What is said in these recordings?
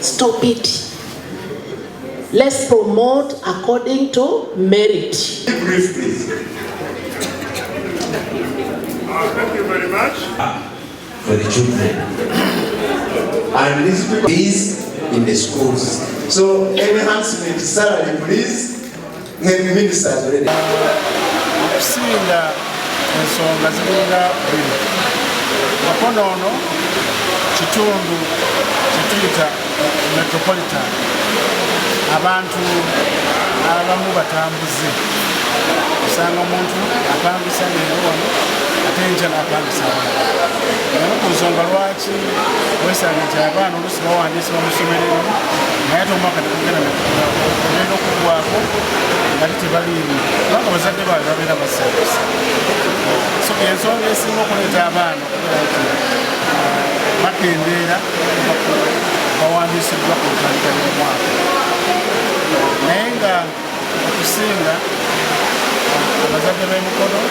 Stop it. Let's promote according to merit. Brief, please. Thank you very much. For the children. And these people is in the schools. So enhancement salary, please. Ministers already. Okusinga ensonga ziringa bbiri. Mukono ono kitundu kituyita metropolitan. Abantu abamu batambuze. Usanga omuntu apangisa leero wano ate enkya n'apangisa wano. Naye ku nsonga lwaki weesanga nti abaana oluusi bawandiisibwa mu ssomero erimu naye ate omwaka tegugenda negenda okuggwako nga tebaliimu kubanga bazadde baabwe babeera basanyusa. So ensonga esinga okuleeta abaana okubeera nti bakendeera bawandiisiddwa ku ntandika y'omwaka. Naye nga okusinga abazadde b'Emukono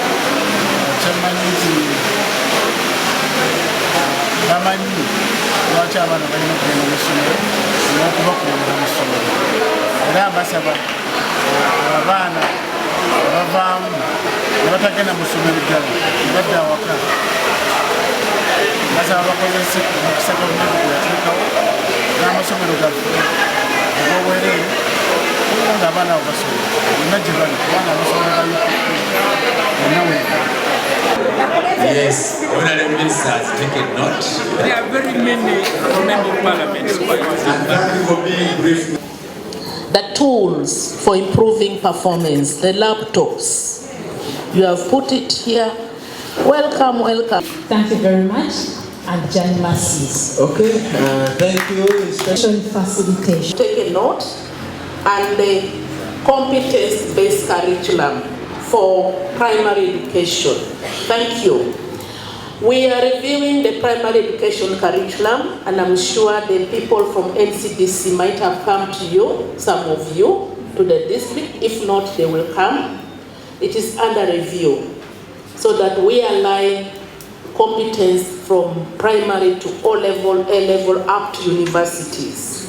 kyemmanyi nti bamanyi lwaki abaana balina okugenda mu ssomero n'okubakuumira mu ssomero. Era mbasaba abaana abavaamu ne batagenda mu ssomero ddala ne badda awaka, basaba bakozese omukisa gavumenti gwe yateekawo n'amasomero gaffe ag'obwereere okuba nga abaana abo basoma bonna gye bali kubanga amasomero ga bonna weebali. Yes, honorable ministers, take a note. There are very many members of parliament. And thank you for being brief. The tools for improving performance, the laptops, you have put it here. Welcome, welcome. Thank you very much. And Jan Masses. Okay, thank you. Special facilitation. Take a note. And the competence-based curriculum for primary education. Thank you. We are reviewing the primary education curriculum, and I'm sure the people from NCDC might have come to you, some of you, to the district. If not, they will come. It is under review, so that we align competence from primary to O-level, A-level, up to universities.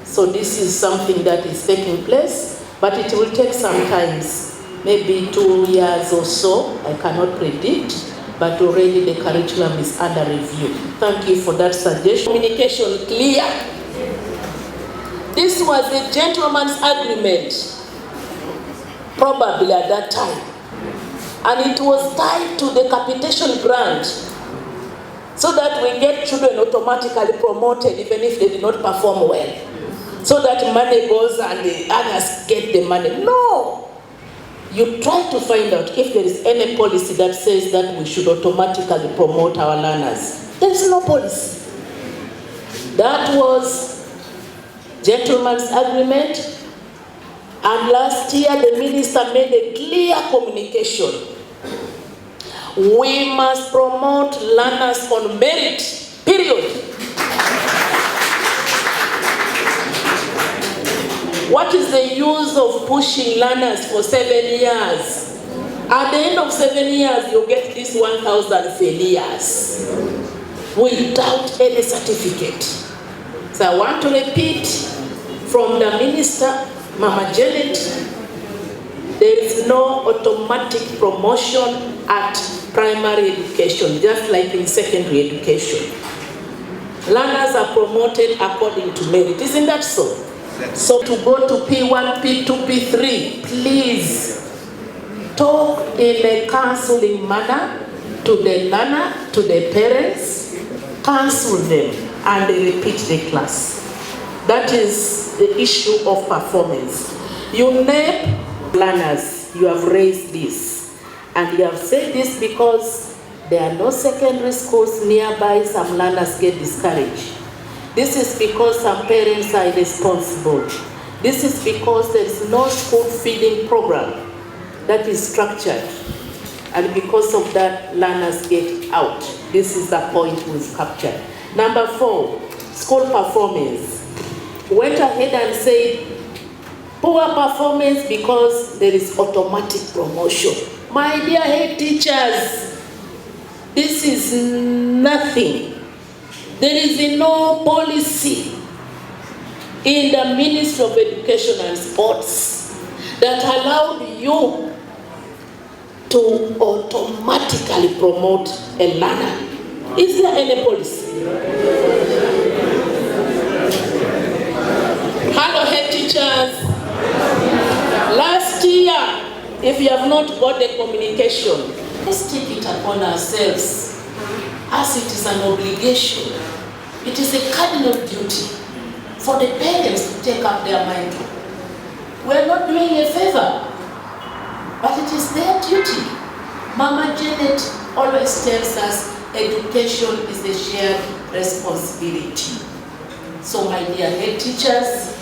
So this is something that is taking place, but it will take some time, maybe 2 years or so. I cannot predict. But already the curriculum is under review. Thank you for that suggestion. Communication clear. This was a gentleman's agreement, probably at that time. And it was tied to the capitation grant, so that we get children automatically promoted even if they did not perform well. So that money goes and the others get the money. No! You try to find out if there is any policy that says that we should automatically promote our learners. There is no policy. That was gentleman's agreement, and last year the minister made a clear communication. We must promote learners on merit, period. What is the use of pushing learners for 7 years? At the end of 7 years, you get this 1,000 failures without any certificate. So I want to repeat from the minister, Mama Janet, there is no automatic promotion at primary education, just like in secondary education. Learners are promoted according to merit. Isn't that so? So to go to P1, P2, P3, please talk in a counseling manner to the learner, to the parents, counsel them, and they repeat the class. That is the issue of performance. You name learners, you have raised this, and you have said this because there are no secondary schools nearby. Some learners get discouraged. This is because some parents are irresponsible. This is because there is no school feeding program that is structured. And because of that, learners get out. This is the point we've captured. Number 4, school performance. Went ahead and said, poor performance because there is automatic promotion. My dear head teachers, this is nothing. There is no policy in the Ministry of Education and Sports that allowed you to automatically promote a learner. Is there any policy? Hello, head teachers. Last year, if you have not got the communication, let's take it upon ourselves as it is an obligation. It is a cardinal duty for the parents to take up their mantle. We're not doing a favor, but it is their duty. Mama Janet always tells us education is a shared responsibility. So my dear head teachers,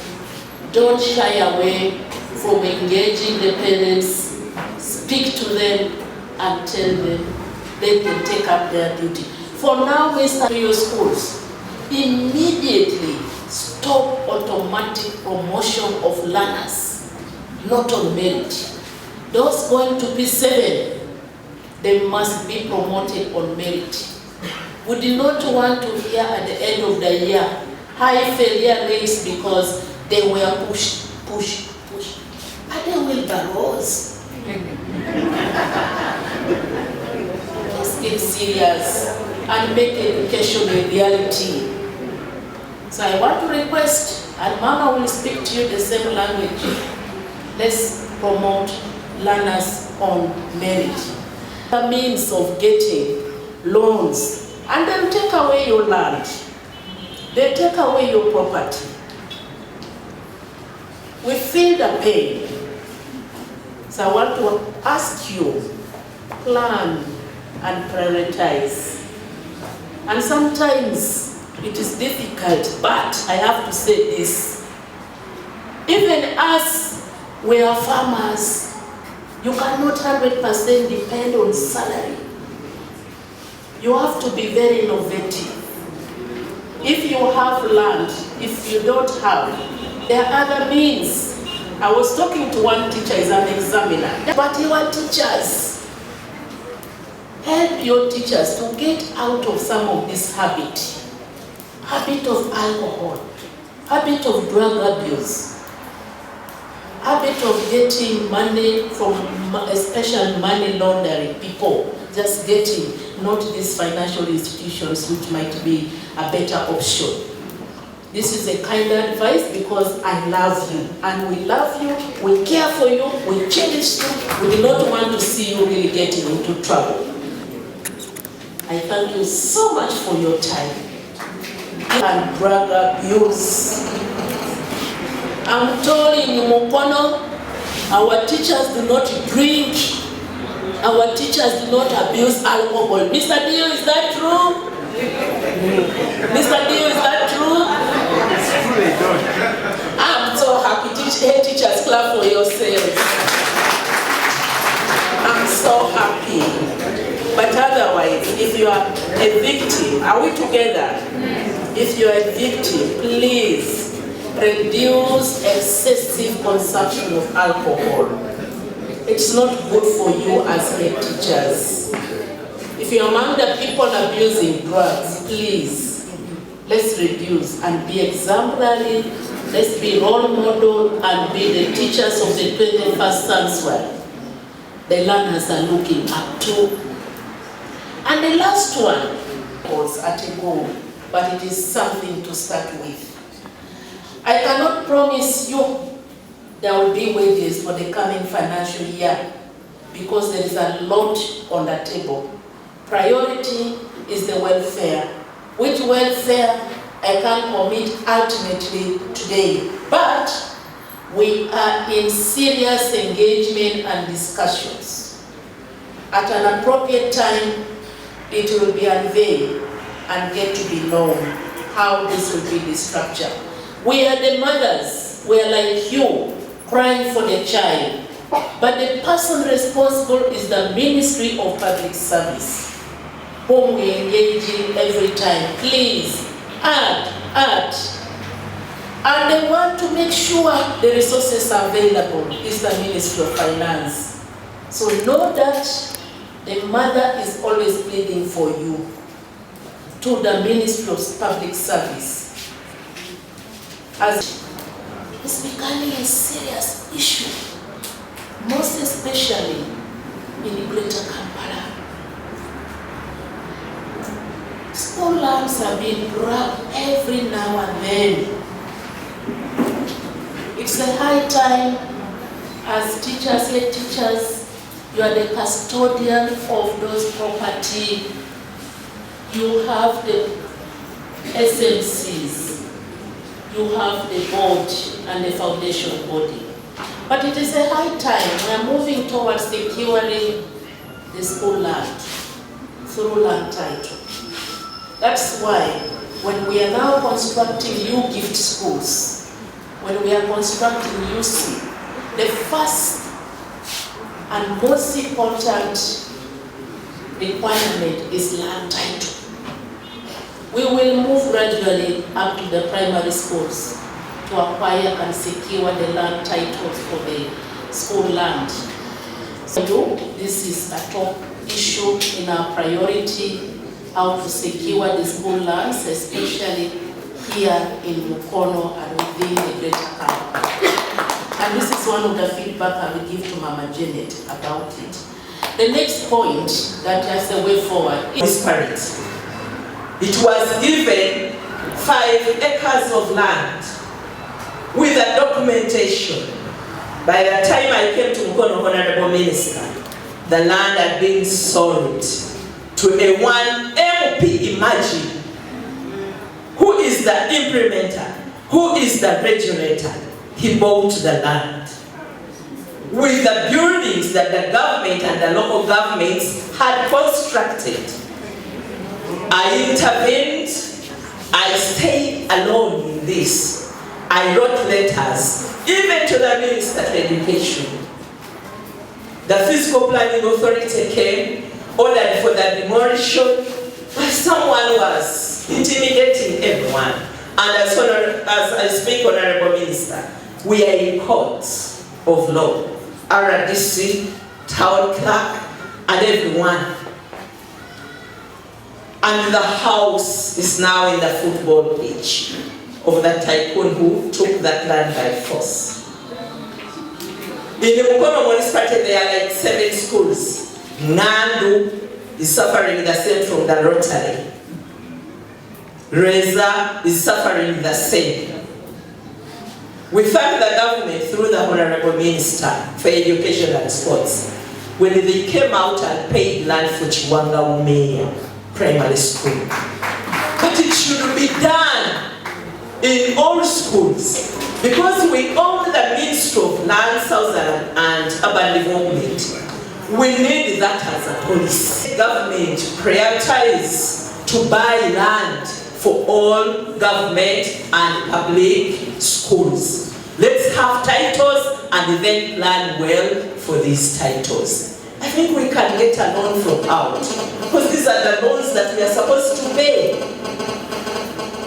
don't shy away from engaging the parents. Speak to them and tell them they can take up their duty. For now, Mr. Your schools, immediately stop automatic promotion of learners, not on merit. Those going to be 7, they must be promoted on merit. We do not want to hear at the end of the year high failure rates because they were pushed. Are they wheelbarrows? Let's get serious and make education a reality. So I want to request, and Mama will speak to you the same language. Let's promote learners on merit. The means of getting loans, and then take away your land. They take away your property. We feel the pain. So I want to ask you, plan and prioritize. And sometimes it is difficult, but I have to say this. Even us, we are farmers. You cannot 100% depend on salary. You have to be very innovative. If you have land, if you don't have, there are other means. I was talking to one teacher, is an examiner. But your teachers, help your teachers to get out of some of this habit of alcohol, habit of drug abuse, habit of getting money from especially money laundering people, just getting, not these financial institutions which might be a better option. This is a kind advice because I love you, and we love you, we care for you, we cherish you, we do not want to see you really getting into trouble. I thank you so much for your time. And drug abuse. I'm told in Emukono, our teachers do not drink, our teachers do not abuse alcohol. Mr. Dio, is that true? Mr. Dio, is that true? I'm so happy. Head teachers, clap for yourselves. I'm so happy. But otherwise, if you are a victim, are we together? If you are a victim, please reduce excessive consumption of alcohol. It's not good for you as head teachers. If you're among the people abusing drugs, please, let's reduce and be exemplary. Let's be role model and be the teachers of the 21st century. The learners are looking up to. And the last one was at a goal, but it is something to start with. I cannot promise you there will be wages for the coming financial year because there is a lot on the table. Priority is the welfare. Which welfare I can't commit ultimately today, but we are in serious engagement and discussions. At an appropriate time, it will be unveiled and get to be known how this will be the structure. We are the mothers, we are like you, crying for the child. But the person responsible is the Ministry of Public Service, whom we engage in every time. Please, add. And they want to make sure the resources are available is the Ministry of Finance. So know that the mother is always pleading for you. to the Ministry of Public Service. As it's becoming a serious issue, most especially in Greater Kampala. School lands are being grabbed every now and then. It's a high time, as teachers, head teachers, you are the custodian of those property. You have the SMCs, you have the board and the foundation body. But it is a high time we are moving towards securing the school land through land title. That's why when we are now constructing new gift schools, when we are constructing UC, the first and most important requirement is land title. We will move gradually up to the primary schools to acquire and secure the land titles for the school land. So this is a top issue in our priority, how to secure the school lands, especially here in Emukono and within the Greater Kampala. And this is one of the feedback I will give to Mama Janet about it. The next point that has the way forward is parity. It was given 5 acres of land with a documentation. By the time I came to Emukono, Honorable Minister, the land had been sold to a one MP. Imagine. Who is the implementer? Who is the regulator? He bought the land. With the buildings that the government and the local governments had constructed. I intervened. I stayed alone in this. I wrote letters, even to the Minister of Education. The Physical Planning Authority came, ordered for the demolition, but someone was intimidating everyone. And as I speak, Honorable Minister, we are in courts of law. RDC, town clerk, and everyone. And the house is now in the football pitch of the tycoon who took that land by force. In the Emukono municipality, there are like 7 schools. Nandu is suffering the same from the Rotary. Reza is suffering the same. We thank the government through the Honorable Minister for Education and Sports when they came out and paid land for Mugwanga Mayor Primary School. But it should be done in all schools because we own the Ministry of Land, Southern and Urban Development. We need that as a policy. The government prioritize to buy land for all government and public schools. Let's have titles and then plan well for these titles. I think we can get a loan from out because these are the loans that we are supposed to pay.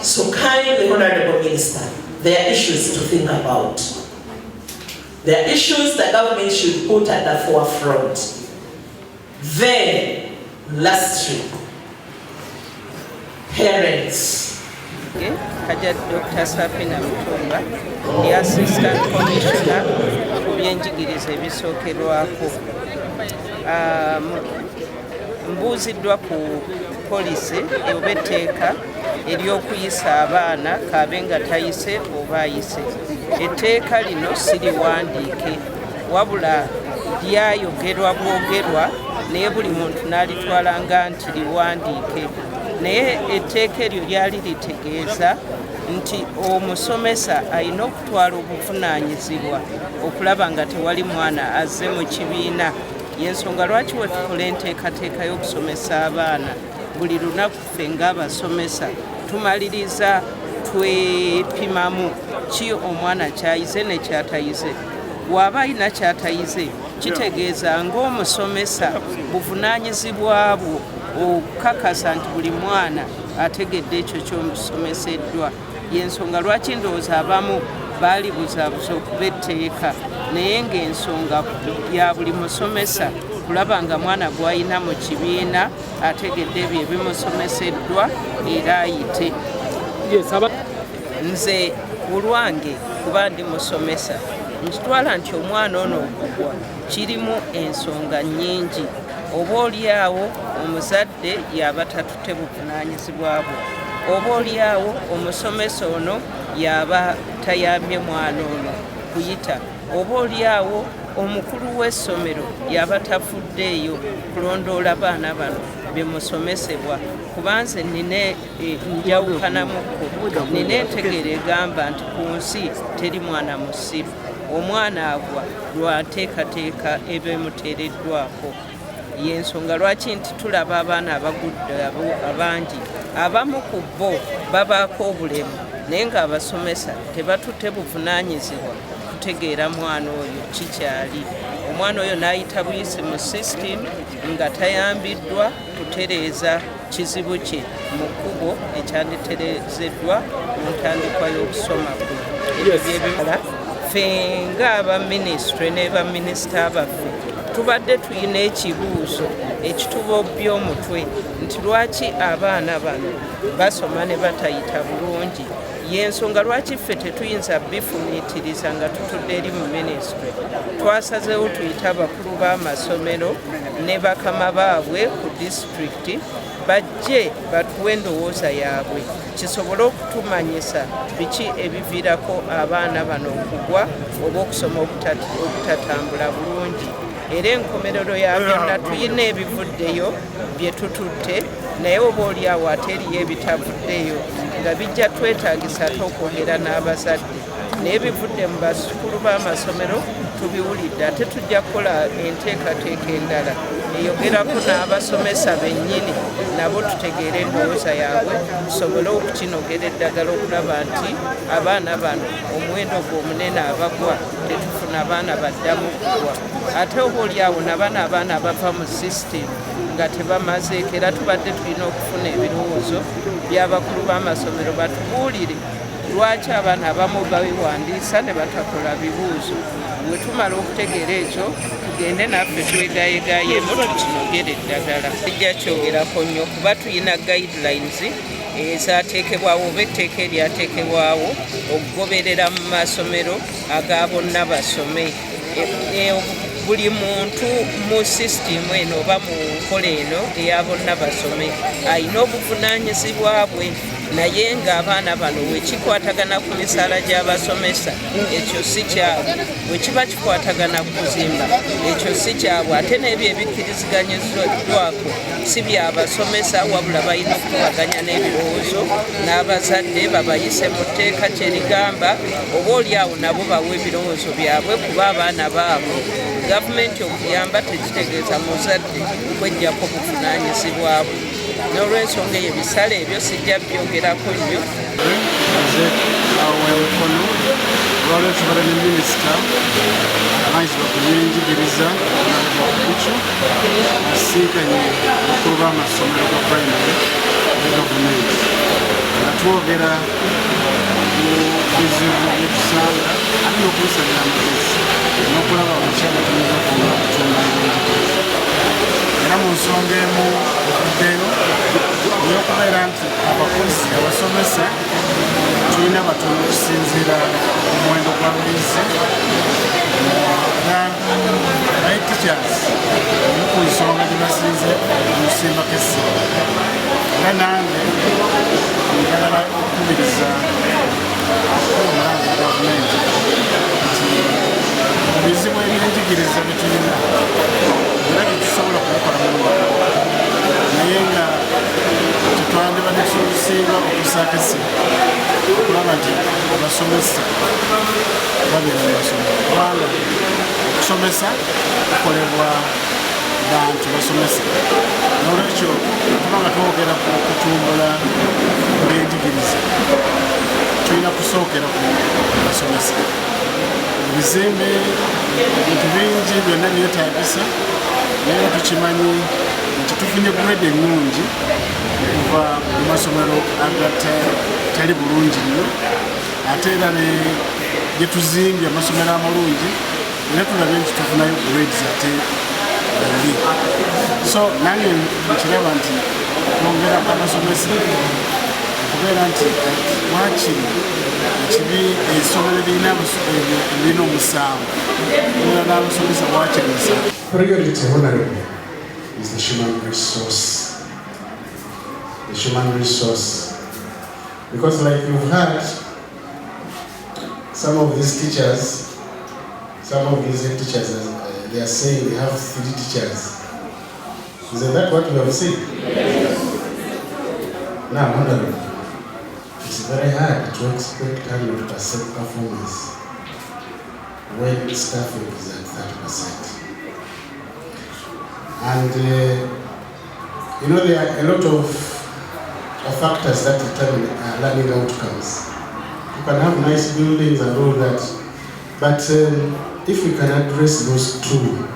So kindly, Honorable Minister, there are issues to think about. There are issues the government should put at the forefront. Then, lastly, parents. Kajat Dr. Sapina Mutumba, the Assistant Commissioner ku byenjigilizza ebisokerwako. Mbuuziddwa ku policy oba etteeka ery'okuyisa abaana kaabe nga tayise oba ayise. Etteeka lino siriwandiike wabula lyayogerwa bwogerwa naye buli muntu n'alitwalanga nti liwandiike. Naye etteeka eryo lyali litegeeza nti omusomesa alina okutwala obuvunaanyizibwa okulaba nga tewali mwana azze mu kibiina. Y'ensonga lwaki we tukola enteekateeka y'okusomesa abaana buli lunaku ffe ng'abasomesa tumaliriza twepimamu ki omwana kyayize ne kyatayize. Bw'aba alina kyatayize kitegeeza ng'omusomesa buvunaanyizibwa bwo okukakasa nti buli mwana ategedde ekyo ky'omusomeseddwa. Y'ensonga lwaki ndowooza abamu baali buzaabuza okuba etteeka naye ng'ensonga ya buli musomesa kulaba nga mwana gw'ayina mu kibiina ategedde ebyo ebimusomeseddwa era ayite. Nze olwange kuba ndi musomesa nkitwala nti omwana ono okugwa kirimu ensonga nnyingi. Oba oliawo omuzadde yaba tatutte buvunaanyizibwa bwe, oba oliawo omusomesa ono yaba tayambye mwana ono kuyita, oba oliawo omukulu w'essomero yaba tafuddeeyo kulondoola abaana bano bemusomesebwa. Kubanze nina njawukanamukko, nina entegeera egamba nti ku nsi teri mwana musiru. Omwana agwa lwa nteekateeka eba emuteereddwako. Y'ensonga lwaki nti tulaba abaana abagudde abangi, abamu ku bo babaako obulemu naye ng'abasomesa tebatutte buvunaanyizibwa kutegeera mwana oyo kikyali. Omwana oyo n'ayita buyisi mu sisitimu nga tayambiddwa kutereeza kizibu kye mu kkubo ekyanditereezeddwa mu ntandikwa y'okusoma kwe. Ebyo bye bimala ffe ng'abaminisitule ne baminisita baffe tubadde tulina ekibuuzo ekitubobbya omutwe nti lwaki abaana bano basoma ne batayita bulungi. Y'ensonga lwaki ffe tetuyinza bifumiitiriza nga tutudde eri mu minisitule. Twasazeewo tuyite abakulu b'amasomero ne bakama baabwe ku disitulikiti bajje batuwe endowooza yaabwe kisobole okutumanyisa biki ebiviirako abaana bano okugwa oba okusoma obutatambula bulungi. Era enkomerero ya byonna tuyina ebivuddeyo bye tututte, naye oba oliawo ate eriyo ebitavuddeyo nga bijja twetaagisa ate okwogera n'abazadde. Naye bivudde mu basukulu b'amasomero tubiwulidde, ate tujja kukola enteekateeka endala eyogerako n'abasomesa bennyini nabo tutegeere endowooza yaabwe tusobole okukinogera eddagala okulaba nti abaana bano omuwendo gw'omunene abagwa tetufuna abaana baddamu kugwa. Ate oba oliawo nabano abaana bava mu sisitimu nga tebamazeeko, era tubadde tulina okufuna ebirowoozo by'abakulu b'amasomero batubuulire lwaki abaana abamu babiwandiisa ne batakola bibuuzo. Bwe tumala okutegeera ekyo tugende naffe twegayegayeemu tukinogera eddagala. Kijja kyogerako nnyo kuba tulina guidelines ezateekebwawo oba etteeka eryateekebwawo okugoberera mu masomero aga bonna basome. Buli muntu mu sisitimu eno oba mu nkola eno eya bonna basome alina obuvunaanyizibwa bwe, naye ng'abaana bano wekikwatagana ku misaala gy'abasomesa ekyo si kyabwe, bwe kiba kikwatagana ku kuzimba ekyo si kyabwe. Ate n'ebyo ebikkiriziganyiziddwako si byabasomesa wabula balina okubaganya n'ebirowoozo n'abazadde babayise mu tteeka kyerigamba oba oliawo nabo bawa ebirowoozo byabwe kuba abaana baabwe. Gavumenti okuyamba tekitegeeza muzadde kwejjako buvunaanyizibwabwe. N'olw'ensonga eyo ebisale ebyo sijja byogerako nnyo. Emukono olwaleero tubala ne minisita amanyizibwa ku byenjigiriza Kaduchu asinkanye abakulu b'amasomero ga pulayimale ne gavumenti nga twogera ku bizibu byetusanga ate n'okubisalira amagezi n'okulaba omukyala tuyinza kuba okutuuma ebyenjigiriza. Era mu nsonga emu okuddeyo eyokubeera nti abakozi abasomesa tulina batono okusinziira ku muwendo gw'abayizi era bayi teachers emu ku nsonga gye basinze okusimbako essimu. Era nange njagala okukubiriza omulanga gavumenti nti ebizibu ebyenjigiriza bye tulina era byetusobola kubikola mulungi naye nga tetwandibadde tusinga okusaako essimu okulaba nti abasomesa babeera mu masomero kubanga okusomesa kukolebwa bantu basomesa. N'olwekyo tuba nga twogera ku kutumbula ebyenjigiriza tulina kusookera ku basomesa. Ebizimbe ebintu bingi byonna byetaagisa naye nga tukimanyi nti tufunye grade ennungi okuva mu masomero agatali bulungi nnyo ate era gye tuzimbye amasomero amalungi era tulabye nti tufunayo grades ate so nange nkiraba nti kwongera abasomesa okubeera nti wakiri ekibi essomero lirina omusango era n'abasomesa wakiri musango. Priority, honorable, is the human resource. The human resource. Because like you've heard, some of these teachers, some of these head teachers, they are saying they have 3 teachers. Is that what you have seen? Yes. Now, honorable, it's very hard to expect 100% performance when staffing is at 30%. And you know, there are a lot of factors that determine learning outcomes. You can have nice buildings and all that, but if we can address those 2,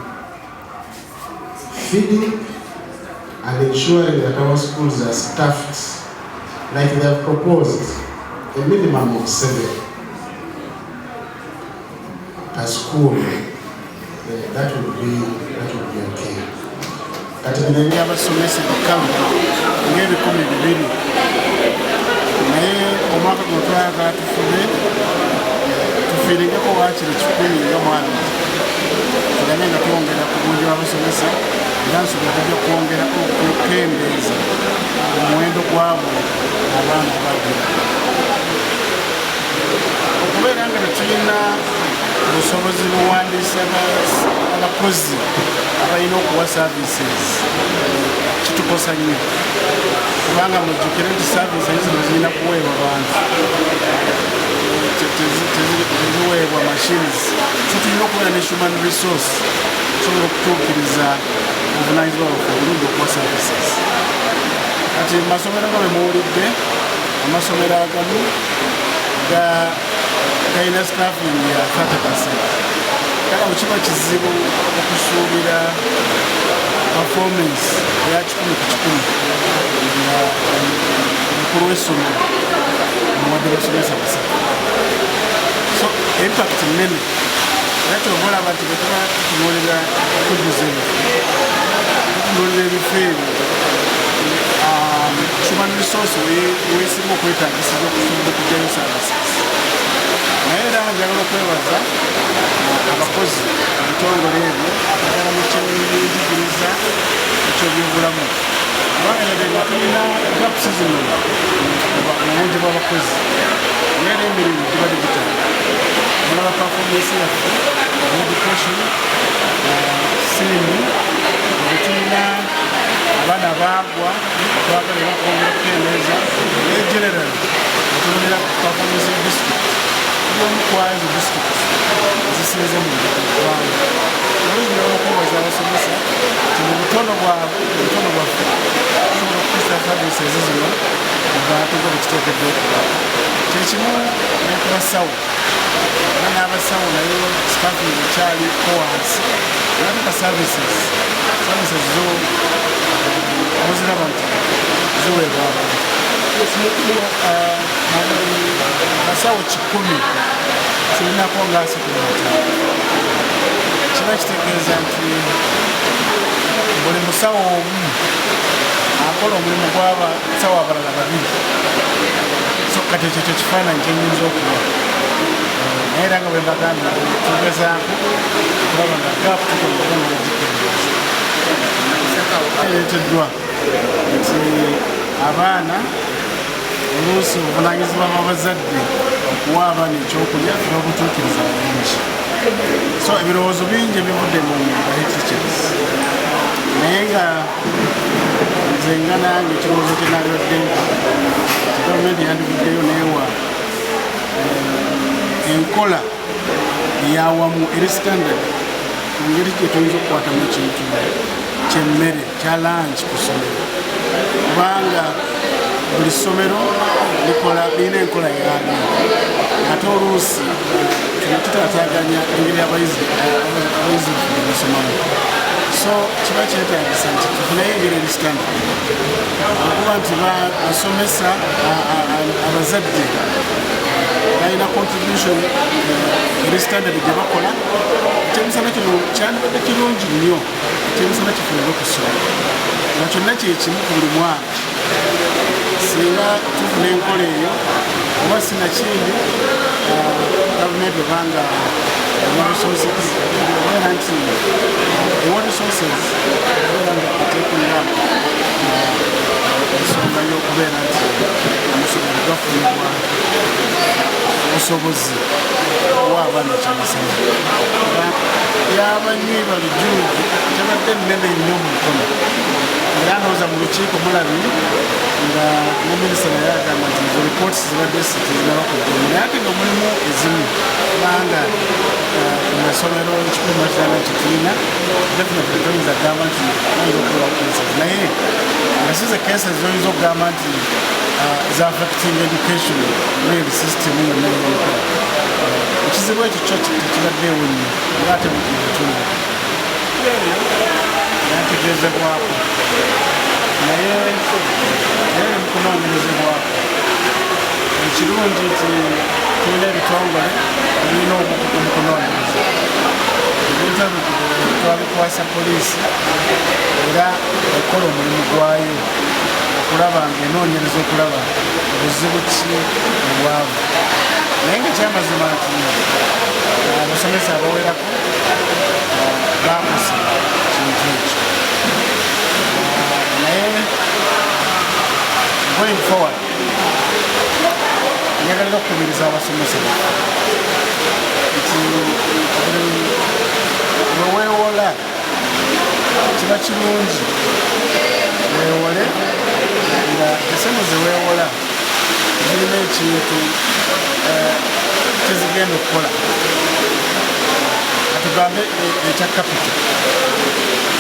feeding and ensuring that our schools are staffed like they have proposed, a minimum of 7 per school, that would be okay. Kati bino byabasomesa bikamu ng'ebikumi 200 naye omwaka guno twayagala tufiiringeko waakiri 100 nga mwami tulabe nga twongera ku bungi bw'abasomesa era nsobola tujja kwongera okukendeeza omuwendo gwabo abaana babwe okubeera nga tetulina obusobozi buwandiisa abakozi abalina okuwa services kitukosa nnyo kubanga mujjukire nti services zino zirina kuweebwa bantu teziweebwa machines so tulina okubeera ne human resource tusobola okutuukiriza obuvunanyizibwa bwaffe obulungi okuwa services kati mu masomero nga bwe muwulidde amasomero agamu galina staffing ya 30%. Kala ukiba kizibu okusuubira performance ya 100 ku 100 nga omukulu w'essomero omuwadde basomesa basatu so impact nnene era tyobalaba nti bwetuba tutunuulira okudduza tutunuulira ebifo ebyo human resource weesinga okwetaagisiza okusobola okugyayo services naye era njagala okwebaza abakozi ebitongole ebyo agala mu kyenjigiriza ekyobyobulamu kubanga nga tulina gapusi zino mu bungi bw'abakozi naye emirimu giba digitali mulaba performance yaffe education sirimu ebitulina abaana baagwa twagala bakwongera okukendeeza naye general etulonera performance ya district omu kwazo district zisinze mu ggwanga olwingira okwebaza abasomesa ti mu butono bwabwe obutono bwaffe tusobola okukozesa services zino abantu nga bwekiteekeddwa okuba kyekimu nekubasawo era n'abasawo nayo staffing ekyali wansi nateeka services zo muziraba nti ziweebwa abantu abasawo 100 tulinako nga 35 kiba kitegeeza nti buli musawo omu akola omulimu gw'abasawo abalala 2 so kati ekyo kifaananyi kyenyinza okuba naye era nga bwe mbagambye tugezaako okulaba nga gaapu tukola nga gikendeeza ereeteddwa nti abaana oluusi obuvunanyizibwa bw'abazadde okuwa abaana ekyokulya n'obutuukiriza bulungi so ebirowoozo bingi ebivudde mu teachers naye nga nze nga nange ekirowoozo kye nalibadde gavumenti yandivuddeyo neewa enkola eyawamu eri standard ku ngeri gye tuyinza okukwatamu ekintu kyemmere kya lanchi ku ssomero kubanga buli ssomero lirina enkola yaalyo ate oluusi tutataaganya engeri abayizi basomamu so kiba kyetaagisa nti tufunayo engeri eri standard okuba nti basomesa abazadde balina contribution eri standard gye bakola. Ekyemisana kino kyandibadde kirungi nnyo ekyemisana kifunire okusoma nga kyonna kyekimu ku buli mwaka singa tufuna enkola eyo oba sinakindi gavumenti obanga resources era nti ewa resources era nga eteekulira ensonga y'okubeera nti amasomero gafunibwa obusobozi owa abaana ekyemisana yaba nnyo balujuuju tebadde nnene nnyo mu mukono era ndowooza mu lukiiko mulabi nga ne minisita naye agamba nti ezo reports zibadde tezinaba kujjamu naye ate nga mulimu ezimu kubanga ku masomero ekikumi makirana kituina definitely toyinza kugamba nti oyinza okukola cases naye nga si ze cases zoyinza okugamba nti za affecting education really system yonna eyokola ekizibu ekyo kyo tekibaddeewo nnyo nga ate mu bitundu eyo nategeezebwako naye era mu kunoonyerezebwako ekirungi nti tulina ebitongole ebirina obukugu mu kunoonyereza ebintu ebyo twabikwasa poliisi era ekola omulimu gwayo okulaba nga enoonyereza okulaba obuzibu ki obwavu naye nga kyamazima nti abasomesa abawerako bakosa kintu ekyo naye going forward nyagalira okukubiriza abasomesa nti weweewola kiba kirungi weewole nga esente zeweewola zirina ekintu kyezigenda okukola atugambe ekya capital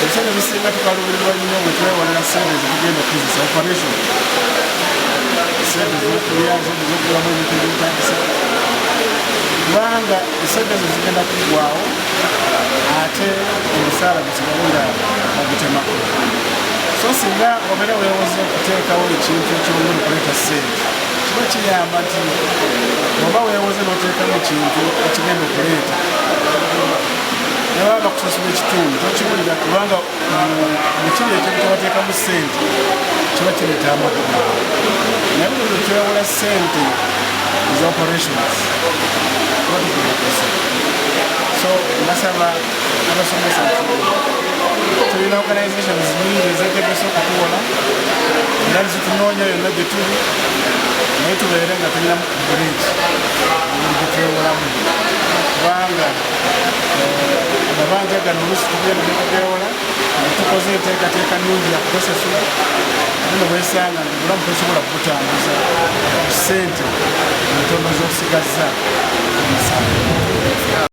ebisente bisinga tukalubirirwa nnyo bwe twewolera sente zitugenda okuzisa operation sente zokulya sente zokugulamu ebintu ebyetagisa kubanga esente ezo zigenda kuggwawo ate omusaala gusigale nga bagutemako so singa obeera weewoze okuteekawo ekintu ekirungi okuleeta sente kiba kiyamba nti oba weewoze n'oteekamu ekintu ekigenda okuleeta nebaba bakusasula ekitundu tokiwulira kubanga mukiri ekintu kyebateekamu sente kiba kireeta amagoba naye buli lwe twewola sente eza operations kuba tukubakosa so mbasaba abasomesa tulina organizations nyingi ezetegese okutuwola era zitunoonya yonna gye tuli naye tubeere nga tulinamu bridge gyetwewolamu kubanga amabanja gano oluusi tugenda tugewola nga tukoze enteekateeka nungi yakutusasula ate nebwesanga nga obulamu tosobola kubutambuza ku ssente entono z'osigaza omusango